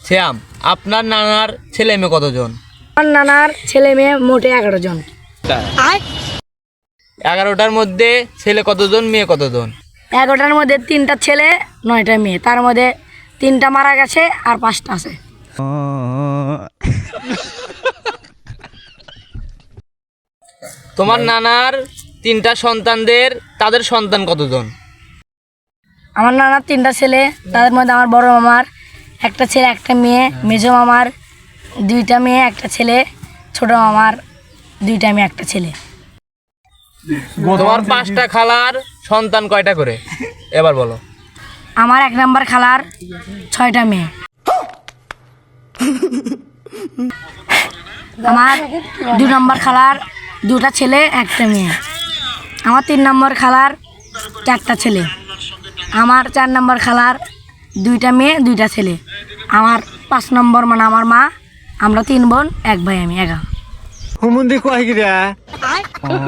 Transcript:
শ্যাম, আপনার নানার ছেলে মেয়ে কতজন? আমার নানার ছেলে মেয়ে মোটে 11 জন। 11টার মধ্যে ছেলে কতজন, মেয়ে কতজন? 11টার মধ্যে 3টা ছেলে 9টা মেয়ে, তার মধ্যে 3টা মারা গেছে আর 5টা আছে। তোমার নানার 3টা সন্তানদের তাদের সন্তান কতজন? আমার নানার 3টা ছেলে, তাদের মধ্যে আমার বড় মামার একটা ছেলে একটা মেয়ে, মেজো মামার 2টা মেয়ে একটা ছেলে, ছোট মামার 2টা মেয়ে একটা ছেলে। তোমার 5টা খালার সন্তান কয়টা করে এবার বলো? আমার 1 নম্বর খালার 6টা মেয়ে, আমার 2 নম্বর খালার 2টা ছেলে একটা মেয়ে, আমার 3 নম্বর খালার 4টা ছেলে, আমার 4 নম্বর খালার 2টা মেয়ে 2টা ছেলে, আমার 5 নম্বর মানে আমার মা, আমরা 3 বোন 1 ভাই, আমি একা।